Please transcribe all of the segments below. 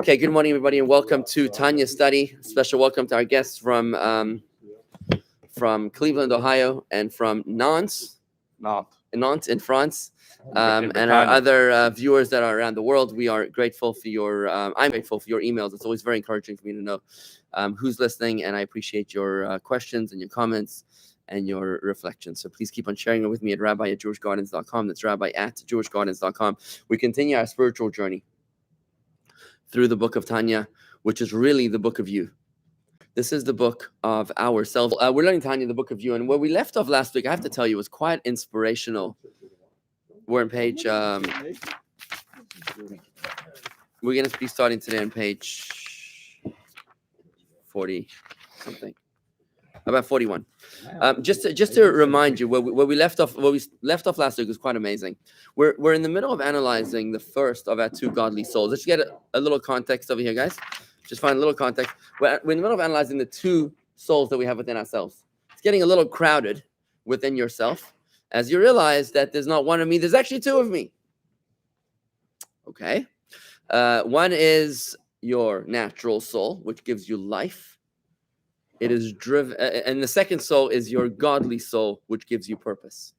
Okay, good morning, everybody, and welcome to Tanya study. Special welcome to our guests from Cleveland, Ohio, and from Nantes in France, and our other viewers that are around the world. We are grateful for your. I'm grateful for your emails. It's always very encouraging for me to know who's listening, and I appreciate your questions and your comments and your reflections. So please keep on sharing it with me at rabbi@jewishgardens.com. That's rabbi@jewishgardens.com. We continue our spiritual journey through the book of Tanya, which is really the book of you. This is the book of ourselves. We're learning Tanya, the book of you. And where we left off last week, I have to tell you, was quite inspirational. We're on page, we're going to be starting today on page 40 something, about 41. Just to remind you, where we left off last week was quite amazing. We're in the middle of analyzing the first of our two godly souls. Let's get a little context over here, guys. Just find a little context. We're in the middle of analyzing the two souls that we have within ourselves. It's getting a little crowded within yourself as you realize that there's not one of me, there's actually two of me. Okay. One is your natural soul, which gives you life. It is driven, and the second soul is your godly soul, which gives you purpose.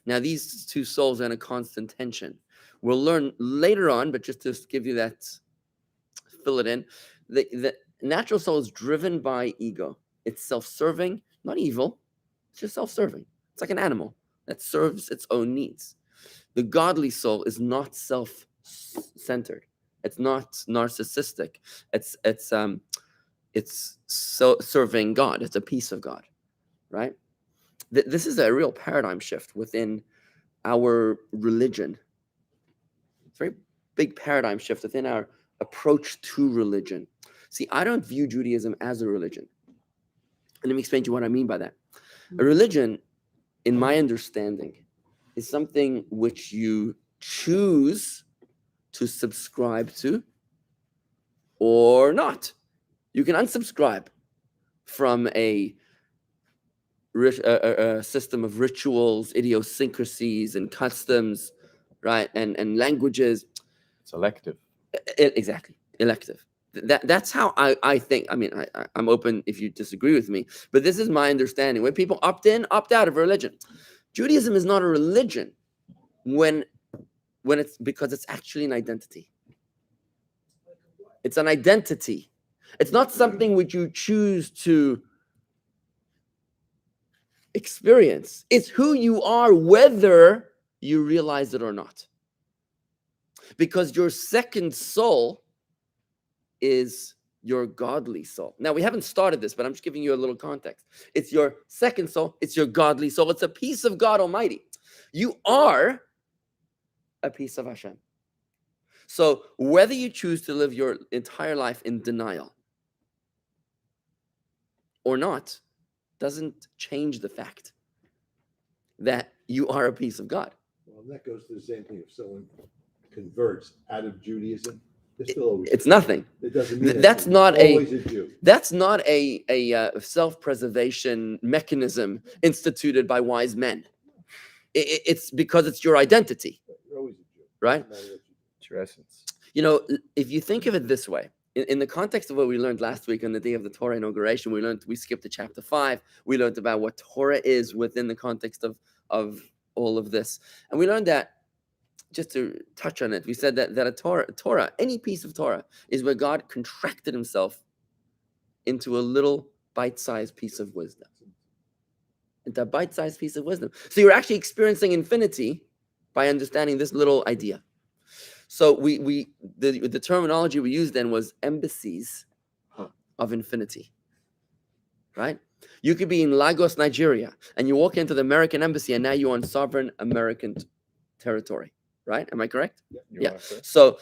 Now, these two souls are in a constant tension. We'll learn later on, but just to give you that, fill it in. The natural soul is driven by ego. It's self-serving, not evil. It's just self-serving. It's like an animal that serves its own needs. The godly soul is not self-centered. It's not narcissistic. It's so serving God. It's a piece of God, right? This is a real paradigm shift within our religion. It's a very big paradigm shift within our approach to religion. See, I don't view Judaism as a religion. And let me explain to you what I mean by that. A religion, in my understanding, is something which you choose to subscribe to or not. You can unsubscribe from a system of rituals, idiosyncrasies, and customs, right? And languages. It's elective. Exactly, elective. That's how I think. I mean, I'm open if you disagree with me, but this is my understanding. When people opt in, opt out of religion. Judaism is not a religion when it's because it's actually an identity. It's an identity. It's not something which you choose to experience. It's who you are, whether you realize it or not. Because your second soul is your godly soul. Now, we haven't started this, but I'm just giving you a little context. It's your second soul. It's your godly soul. It's a piece of God Almighty. You are a piece of Hashem. So whether you choose to live your entire life in denial or not, doesn't change the fact that you are a piece of God. Well, that goes to the same thing. If someone converts out of Judaism, they're still always it's nothing. It doesn't mean that's not always a Jew. That's not a self-preservation mechanism instituted by wise men. It's because it's your identity. You're always a Jew, right? It's your essence. You know, if you think of it this way, in the context of what we learned last week on the day of the Torah inauguration, we skipped to chapter 5. We learned about what Torah is within the context of all of this. And we learned that, just to touch on it, we said that a Torah, any piece of Torah, is where God contracted himself into a little bite-sized piece of wisdom. Into a bite-sized piece of wisdom. So you're actually experiencing infinity by understanding this little idea. So the terminology we used then was embassies of infinity, right? You could be in Lagos, Nigeria, and you walk into the American embassy, and now you're on sovereign American territory, right? Am I correct? Yeah. So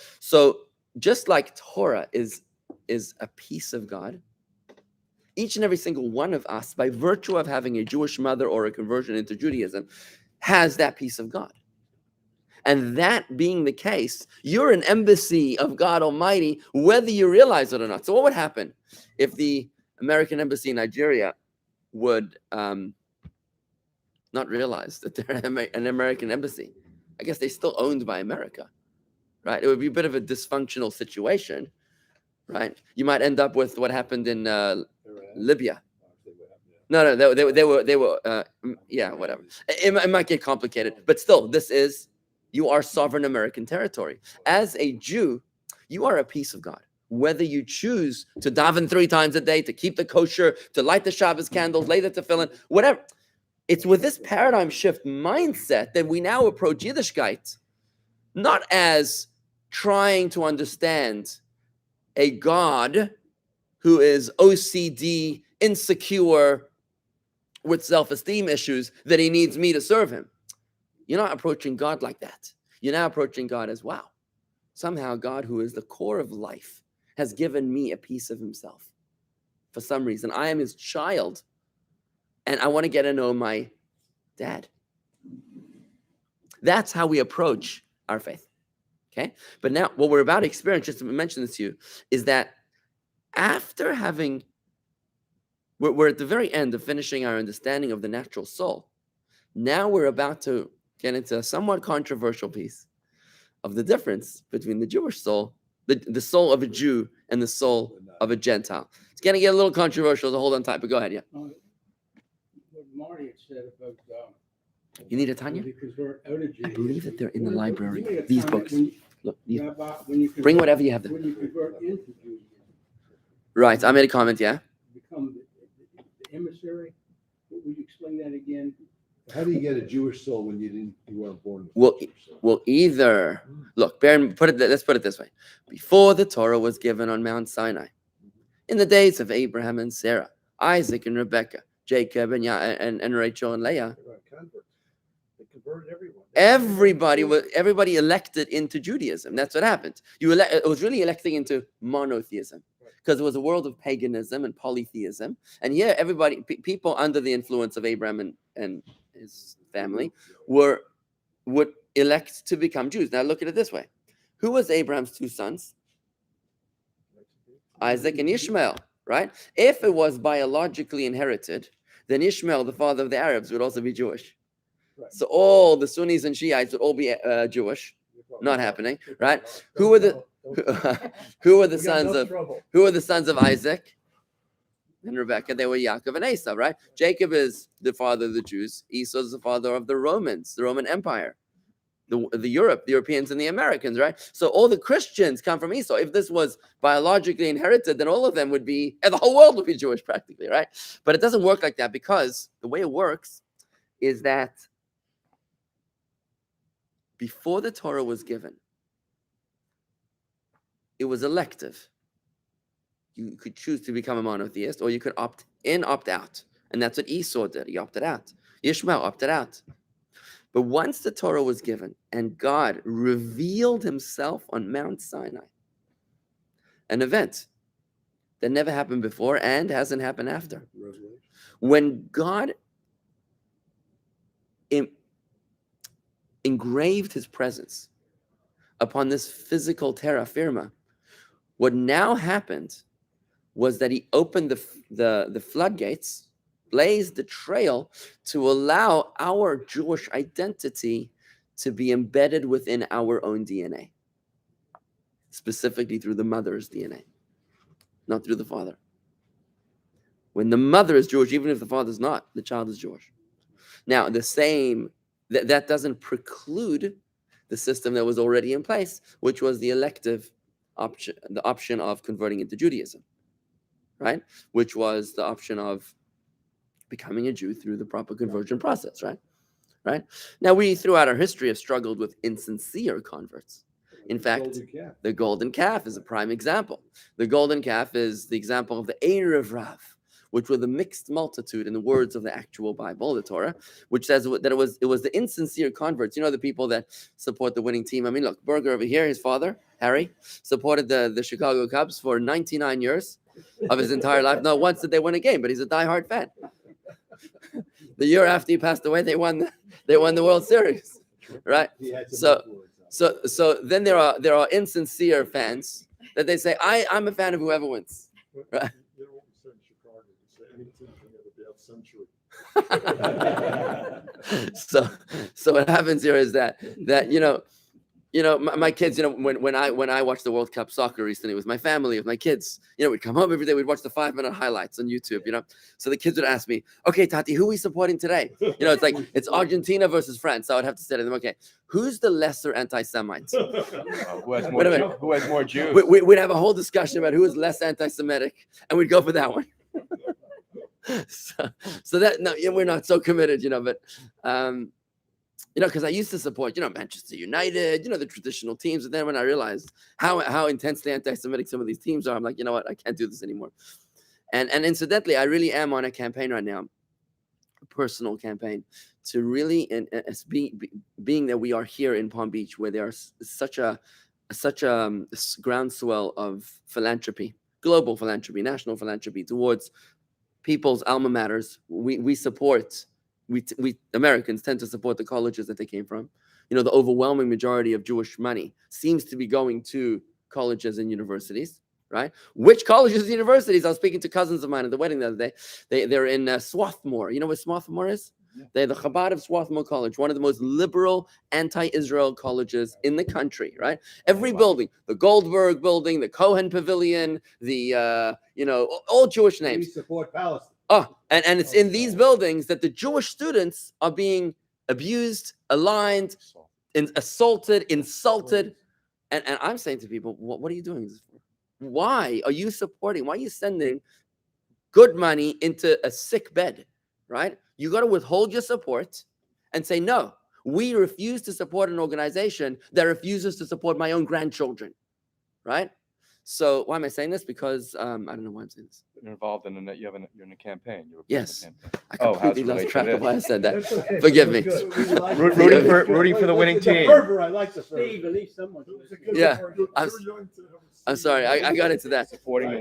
just like Torah is a piece of God, each and every single one of us, by virtue of having a Jewish mother or a conversion into Judaism, has that piece of God. And that being the case, you're an embassy of God Almighty, whether you realize it or not. So what would happen if the American embassy in Nigeria would not realize that they're an American embassy? I guess they're still owned by America, right? It would be a bit of a dysfunctional situation, right? You might end up with what happened in Libya. No, they were, yeah, whatever. It might get complicated, but still, you are sovereign American territory. As a Jew, you are a piece of God. Whether you choose to daven 3 times a day, to keep the kosher, to light the Shabbos candles, lay the tefillin, whatever. It's with this paradigm shift mindset that we now approach Yiddishkeit, not as trying to understand a God who is OCD, insecure, with self-esteem issues, that he needs me to serve him. You're not approaching God like that. You're now approaching God as, wow, somehow God, who is the core of life, has given me a piece of himself. For some reason, I am his child, and I want to get to know my dad. That's how we approach our faith. Okay? But now, what we're about to experience, just to mention this to you, is that after having, we're at the very end of finishing our understanding of the natural soul. Now we're about to get into a somewhat controversial piece of the difference between the Jewish soul, the soul of a Jew, and the soul of a Gentile. It's going to get a little controversial, so hold on tight, but go ahead, yeah. What Marty had said about You need a Tanya? I believe that they're in the library. These books. Look, bring whatever you have there. When you convert into Judaism, Right, I made a comment, yeah? become the emissary. Would you explain that again? How do you get a Jewish soul when you weren't born? Well, either look, let's put it this way. Before the Torah was given on Mount Sinai, in the days of Abraham and Sarah, Isaac and Rebekah, Jacob and Rachel and Leah, They converted everyone. everybody elected into Judaism. That's what happened. It was really electing into monotheism, because it was a world of paganism and polytheism. And here, people under the influence of Abraham and his family would elect to become Jews. Now look at it this way. Who was Abraham's 2 sons? Isaac and Ishmael, right? If it was biologically inherited, then Ishmael, the father of the Arabs, would also be Jewish. Right. So all the Sunnis and Shiites would all be Jewish. Not happening, right? Who were the sons of Isaac and Rebekah? They were Yaakov and Esau, right? Jacob is the father of the Jews. Esau is the father of the Romans, the Roman Empire, the Europeans and the Americans, right? So all the Christians come from Esau. If this was biologically inherited, then all of them would be, and the whole world would be Jewish practically, right? But it doesn't work like that, because the way it works is that before the Torah was given, it was elective. You could choose to become a monotheist, or you could opt in, opt out. And that's what Esau did. He opted out. Ishmael opted out. But once the Torah was given and God revealed himself on Mount Sinai, an event that never happened before and hasn't happened after. When God engraved his presence upon this physical terra firma, what now happened was that he opened the floodgates, blazed the trail to allow our Jewish identity to be embedded within our own DNA, specifically through the mother's DNA, not through the father. When the mother is Jewish, even if the father's not, the child is Jewish. Now, that doesn't preclude the system that was already in place, which was the elective option, the option of converting into Judaism, right? Which was the option of becoming a Jew through the proper conversion process, right? Right? Now, we, throughout our history, have struggled with insincere converts. In fact, the golden calf is a prime example. The golden calf is the example of the Erev Rav, which were the mixed multitude in the words of the actual Bible, the Torah, which says that it was the insincere converts. You know, the people that support the winning team. I mean, look, Berger over here, his father, Harry, supported the Chicago Cubs for 99 years of his entire life. Not once did they win a game, but he's a diehard fan. The year after he passed away, they won the World Series, right? So then there are insincere fans that they say, I'm a fan of whoever wins, right? So what happens here is that my kids, when I watched the World Cup soccer recently with my family, with my kids, we'd come home every day, we'd watch the 5-minute highlights on YouTube, So the kids would ask me, okay, Tati, who are we supporting today? It's like, it's Argentina versus France. So I would have to say to them, okay, who's the lesser anti-Semite? Who has Wait a minute. Who has more Jews? We'd have a whole discussion about who is less anti-Semitic, and we'd go for that one. so that, no, we're not so committed, but because I used to support, Manchester United, the traditional teams. And then when I realized how intensely anti-Semitic some of these teams are, I'm like, you know what, I can't do this anymore. And incidentally, I really am on a campaign right now, a personal campaign, to really, and being that we are here in Palm Beach, where there are such a groundswell of philanthropy, global philanthropy, national philanthropy towards people's alma maters. We support. We Americans tend to support the colleges that they came from. The overwhelming majority of Jewish money seems to be going to colleges and universities, right? Which colleges and universities? I was speaking to cousins of mine at the wedding the other day. They're in Swarthmore. You know where Swarthmore is? Yeah. They're the Chabad of Swarthmore College, one of the most liberal anti-Israel colleges in the country, right? Every building, the Goldberg building, the Cohen Pavilion, the all Jewish names. We support Palestine. Oh, and it's in these buildings that the Jewish students are being abused, aligned, assaulted, insulted. And I'm saying to people, what are you doing this for? Why are you supporting? Why are you sending good money into a sick bed, right? You got to withhold your support and say, no, we refuse to support an organization that refuses to support my own grandchildren, right? So why am I saying this? Because I don't know why I'm saying this. You're involved in you're in a campaign. Yes. In a campaign. I completely lost track of why I said that. Okay. Forgive me. Rooting for the winning team. I like the fervor. Steve, at least someone's listening. Yeah. I'm sorry. I got into that. Supporting a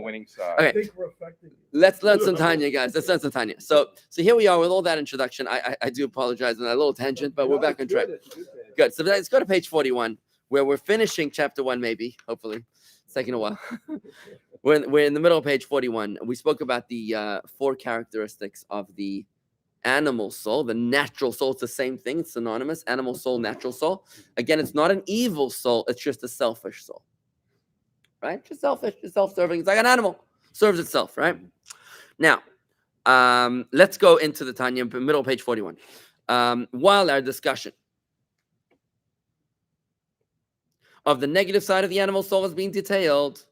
winning side. Okay. Let's learn some Tanya, guys. Let's learn some Tanya. So here we are with all that introduction. I do apologize on that little tangent, but we're back on track. Good. So let's go to page 41, where we're finishing chapter 1, maybe, hopefully. It's taking a while. We're in the middle of page 41. We spoke about the 4 characteristics of the animal soul, the natural soul. It's the same thing. It's synonymous. Animal soul, natural soul. Again, it's not an evil soul. It's just a selfish soul. Right? Just selfish, just self-serving. It's like an animal. Serves itself, right? Now, let's go into the Tanya, middle of page 41. While our discussion of the negative side of the animal soul is being detailed,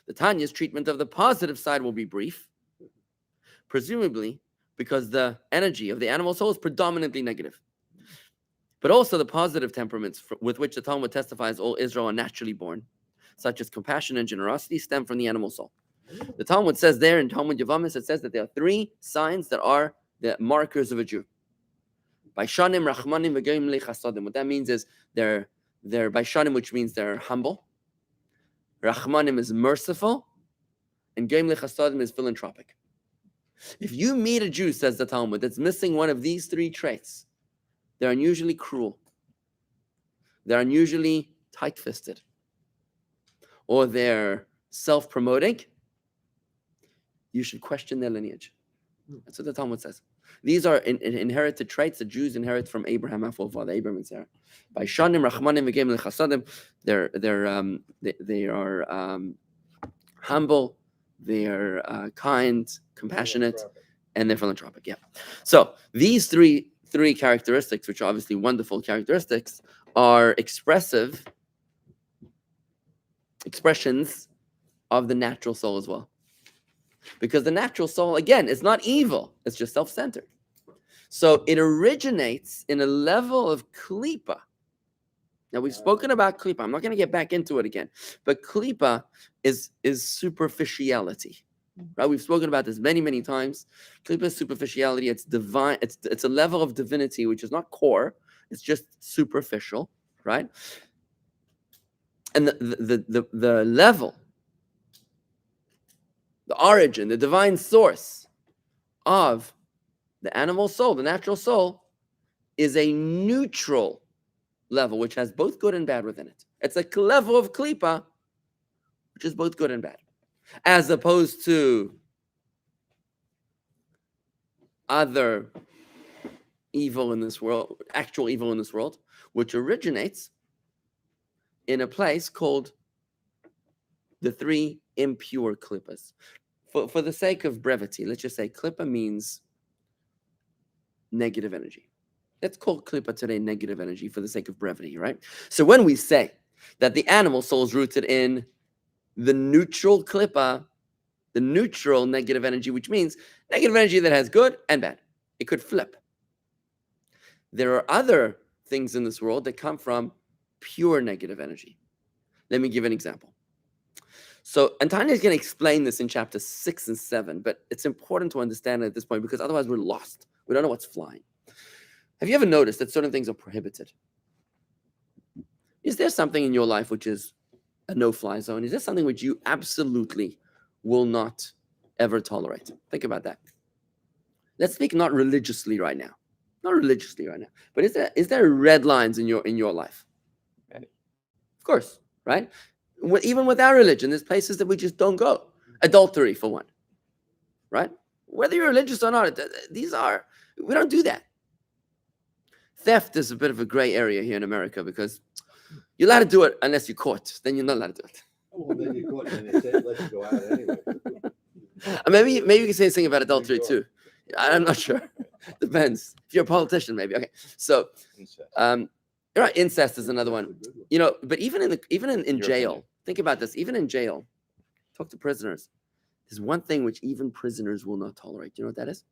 the Tanya's treatment of the positive side will be brief, presumably because the energy of the animal soul is predominantly negative. But also the positive temperaments with which the Talmud testifies all Israel are naturally born, such as compassion and generosity, stem from the animal soul. The Talmud says there in Talmud Yavamis, it says that there are 3 signs that are the markers of a Jew. Baishanim, Rachmanim, V'goyim Lechasadim. What that means is they're Baishanim, which means they're humble. Rachmanim is merciful. And Goyim Lechasadim is philanthropic. If you meet a Jew, says the Talmud, that's missing one of these 3 traits, they're unusually cruel. They're unusually tight-fisted. Or they're self-promoting, you should question their lineage. That's what the Talmud says. These are inherited traits that Jews inherit from Abraham, our forefather, Abraham and Sarah. By Shanim, Rachmanim, V'geim Lechasadim, they are humble, they are kind, compassionate, and they're philanthropic. Yeah. So these three characteristics, which are obviously wonderful characteristics, are expressions of the natural soul as well. Because the natural soul, again, is not evil. It's just self-centered. So it originates in a level of klipa. Now, we've spoken about klipa. I'm not going to get back into it again. But klipa is superficiality. Right? We've spoken about this many, many times. Klipa is superficiality. It's divine. It's a level of divinity which is not core. It's just superficial. Right? And the level, the origin, the divine source of the animal soul, the natural soul, is a neutral level, which has both good and bad within it. It's a level of klipa, which is both good and bad, as opposed to other evil in this world, actual evil in this world, which originates in a place called the three impure klippas. For the sake of brevity, let's just say klippa means negative energy. Let's call klippa today negative energy for the sake of brevity, right? So when we say that the animal soul is rooted in the neutral klippa, the neutral negative energy, which means negative energy that has good and bad. It could flip. There are other things in this world that come from pure negative energy. Let me give an example. So, and Tanya is going to explain this in chapter 6 and 7, but it's important to understand it at this point because otherwise we're lost. We don't know what's flying. Have you ever noticed that certain things are prohibited? Is there something in your life which is a no-fly zone? Is there something which you absolutely will not ever tolerate? Think about that. Let's speak not religiously right now. Not religiously right now. But is there red lines in your life? Many. Of course, right? Even with our religion, there's places that we just don't go. Adultery, for one. Right? Whether you're religious or not, we don't do that. Theft is a bit of a gray area here in America because you're allowed to do it unless you're caught. Then you're not allowed to do it. Well, then you're caught and they say, let you go out anyway. Maybe you can say something about adultery too. I'm not sure. Depends. If you're a politician, maybe. Okay. So, right, incest is another one. But even in jail, think about this. Even in jail, talk to prisoners. There's one thing which even prisoners will not tolerate. Do you know what that is?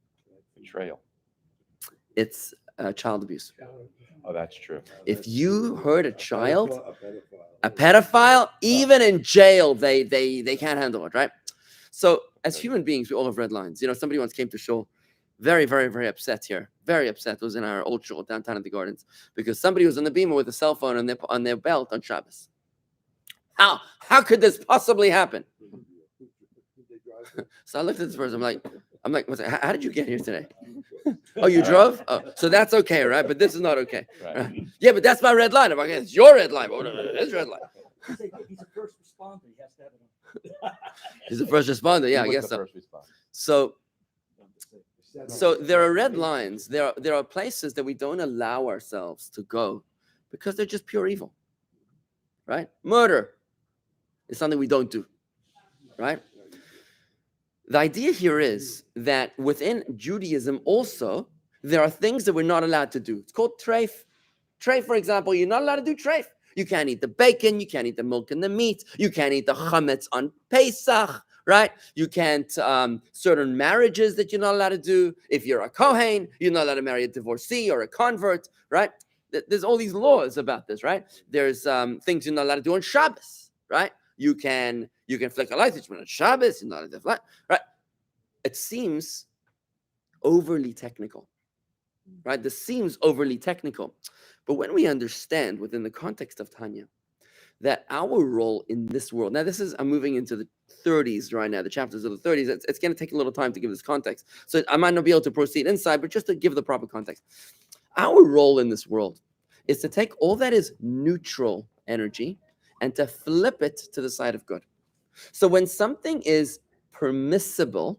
Betrayal. It's child abuse. Oh, that's true. If you hurt a child, a pedophile, even in jail, they can't handle it, right? So as human beings, we all have red lines. Somebody once came to shul, very, very, very upset here. Very upset. It was in our old shul downtown in the Gardens because somebody was on the beamer with a cell phone on their belt on Shabbos. How could this possibly happen? So I looked at this person. I'm like, how did you get here today? Oh, you drove? Oh, so that's okay, right? But this is not okay. Right. Yeah, but that's my red line. I'm like, it's your red line. Oh, no, it's red line. He's a first responder. He has to have it. He's a first responder. Yeah, I Who was guess the so. first response? So there are red lines. There are places that we don't allow ourselves to go because they're just pure evil, right? Murder is something we don't do, right? The idea here is that within Judaism also, there are things that we're not allowed to do. It's called treif. Treif, for example, you're not allowed to do treif. You can't eat the bacon. You can't eat the milk and the meat. You can't eat the chametz on Pesach, right? You can't, certain marriages that you're not allowed to do. If you're a Kohen, you're not allowed to marry a divorcee or a convert, right? There's all these laws about this, right? There's things you're not allowed to do on Shabbos, right? You can flick a light switch on Shabbos, you're not allowed to fly, right? It seems overly technical, right? This seems overly technical. But when we understand within the context of Tanya that our role in this world, now I'm moving into the 30s right now, the chapters of the 30s. It's going to take a little time to give this context. So I might not be able to proceed inside, but just to give the proper context. Our role in this world is to take all that is neutral energy and to flip it to the side of good. So when something is permissible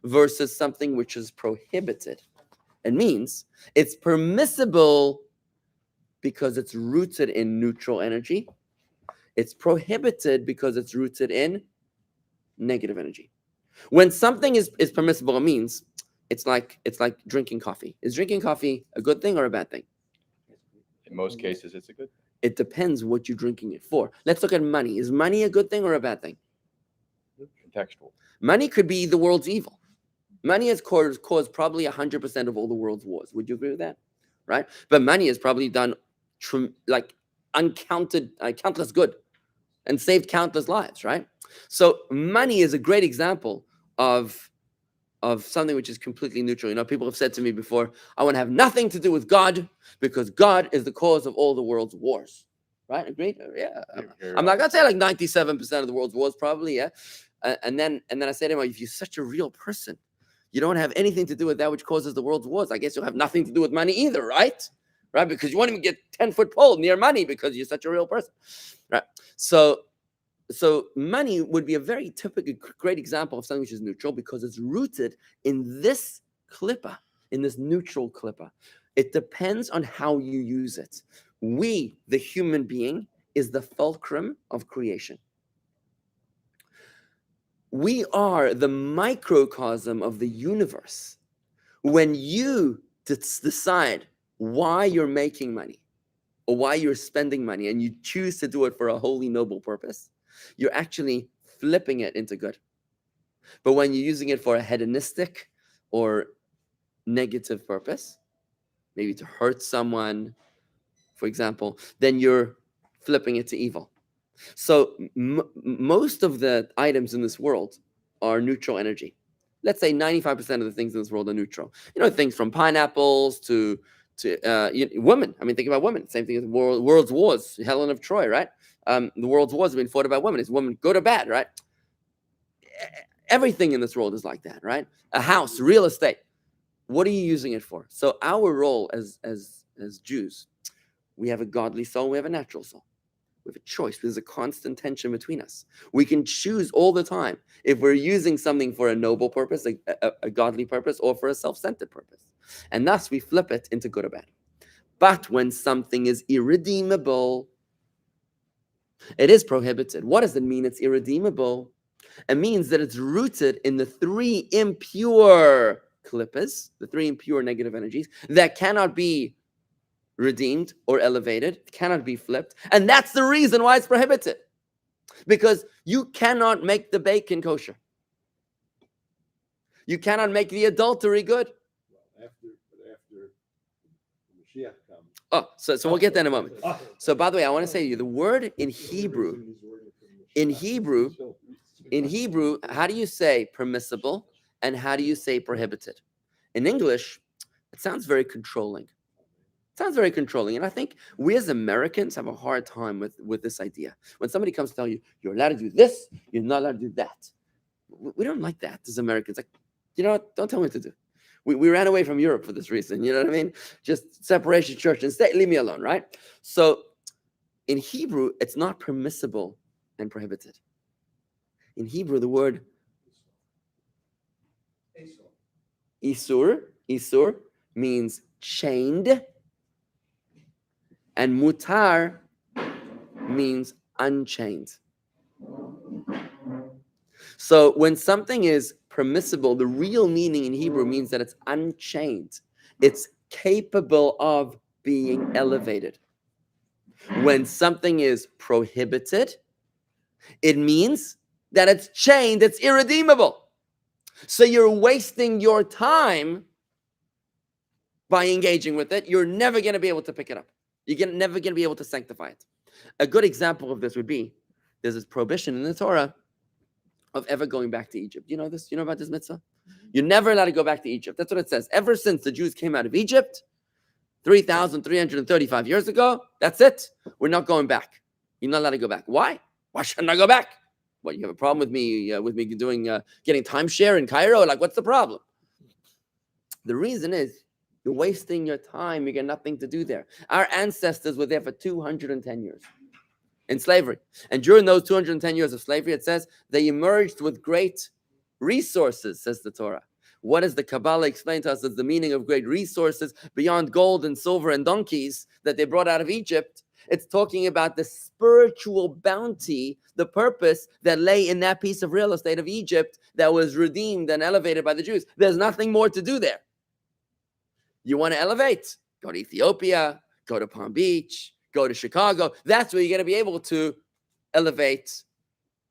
versus something which is prohibited, it means it's permissible because it's rooted in neutral energy. It's prohibited because it's rooted in negative energy. When something is permissible, it means it's like drinking coffee. Is drinking coffee a good thing or a bad thing? In most cases, it's a good thing. It depends what you're drinking it for. Let's look at money. Is money a good thing or a bad thing? Contextual. Money could be the world's evil. Money has caused probably 100% of all the world's wars. Would you agree with that? Right? But money has probably done countless good and saved countless lives, right? So money is a great example of something which is completely neutral. People have said to me before, I want to have nothing to do with God because God is the cause of all the world's wars. Right? Agreed? Yeah. I'm not going to say like 97% of the world's wars, probably, yeah. And then I said to him, if you're such a real person, you don't have anything to do with that which causes the world's wars. I guess you'll have nothing to do with money either, right? Right? Because you won't even get 10-foot pole near money because you're such a real person. Right? So money would be a very typical, great example of something which is neutral because it's rooted in this klippa, in this neutral klippa. It depends on how you use it. We, the human being, is the fulcrum of creation. We are the microcosm of the universe. When you decide why you're making money or why you're spending money and you choose to do it for a holy, noble purpose, you're actually flipping it into good. But when you're using it for a hedonistic or negative purpose, maybe to hurt someone, for example, then you're flipping it to evil. So most of the items in this world are neutral energy. Let's say 95% of the things in this world are neutral. Things from pineapples to women. I mean, think about women. Same thing as world's wars. Helen of Troy, right? The world's wars have been fought about women. Is women good or bad, right? Everything in this world is like that, right? A house, real estate. What are you using it for? So our role as Jews, we have a godly soul, we have a natural soul. We have a choice. There's a constant tension between us. We can choose all the time if we're using something for a noble purpose, a godly purpose, or for a self-centered purpose. And thus we flip it into good or bad. But when something is irredeemable, it is prohibited. What does it mean it's irredeemable? It means that it's rooted in the three impure klippas, the three impure negative energies that cannot be redeemed or elevated, cannot be flipped. And that's the reason why it's prohibited. Because you cannot make the bacon kosher. You cannot make the adultery good. Well, after Mashiach comes. Oh, so we'll get that in a moment. So by the way, I want to say to you, the word in Hebrew, how do you say permissible and how do you say prohibited? In English, it sounds very controlling. And I think we as Americans have a hard time with this idea. When somebody comes to tell you, you're allowed to do this, you're not allowed to do that. We don't like that as Americans. Like, you know what? Don't tell me what to do. We ran away from Europe for this reason. You know what I mean? Just separation, church and state, leave me alone, right? So in Hebrew, it's not permissible and prohibited. In Hebrew, the word isur means chained, and mutar means unchained. So when something is permissible, the real meaning in Hebrew means that it's unchained. It's capable of being elevated. When something is prohibited, it means that it's chained, it's irredeemable. So you're wasting your time by engaging with it. You're never going to be able to pick it up. You're never going to be able to sanctify it. A good example of this would be, there's this prohibition in the Torah of ever going back to Egypt. You know this? You know about this mitzvah? You're never allowed to go back to Egypt. That's what it says. Ever since the Jews came out of Egypt, 3,335 years ago, that's it. We're not going back. You're not allowed to go back. Why? Why shouldn't I go back? What, you have a problem with me doing getting timeshare in Cairo? Like, what's the problem? The reason is you're wasting your time. You get nothing to do there. Our ancestors were there for 210 years in slavery. And during those 210 years of slavery, it says they emerged with great resources, says the Torah. What does the Kabbalah explain to us as the meaning of great resources beyond gold and silver and donkeys that they brought out of Egypt? It's talking about the spiritual bounty, the purpose that lay in that piece of real estate of Egypt that was redeemed and elevated by the Jews. There's nothing more to do there. You want to elevate? Go to Ethiopia, go to Palm Beach, go to Chicago. That's where you're going to be able to elevate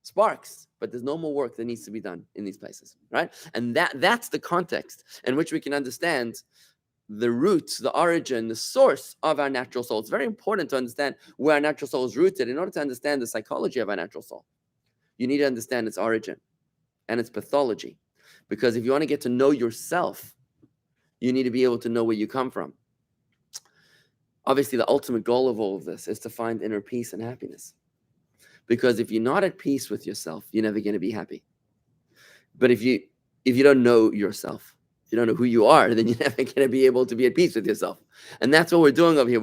sparks. But there's no more work that needs to be done in these places, right? And that's the context in which we can understand the root, the origin, the source of our natural soul. It's very important to understand where our natural soul is rooted in order to understand the psychology of our natural soul. You need to understand its origin and its pathology. Because if you want to get to know yourself, you need to be able to know where you come from. Obviously, the ultimate goal of all of this is to find inner peace and happiness. Because if you're not at peace with yourself, you're never going to be happy. But if you don't know yourself, you don't know who you are, then you're never going to be able to be at peace with yourself. And that's what we're doing over here.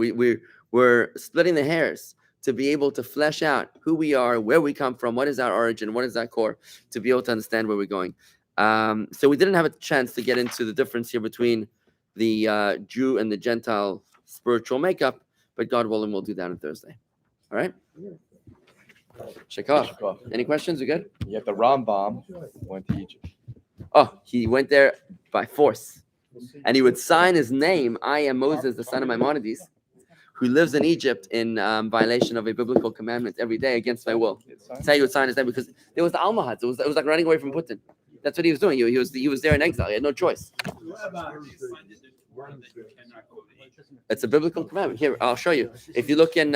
We're splitting the hairs to be able to flesh out who we are, where we come from, what is our origin, what is our core, to be able to understand where we're going. So we didn't have a chance to get into the difference here between the Jew and the Gentile spiritual makeup, but God willing, we'll do that on Thursday. All right? Shekar. Any questions? We good? Yet the Rambam went to Egypt. Oh, he went there by force. And he would sign his name, I am Moses, the son of Maimonides, who lives in Egypt in violation of a biblical commandment every day against my will. Say he would sign his name because there was the Almahad. It was like running away from Putin. That's what he was doing. He was there in exile. He had no choice. It's a biblical commandment. Here, I'll show you. If you look in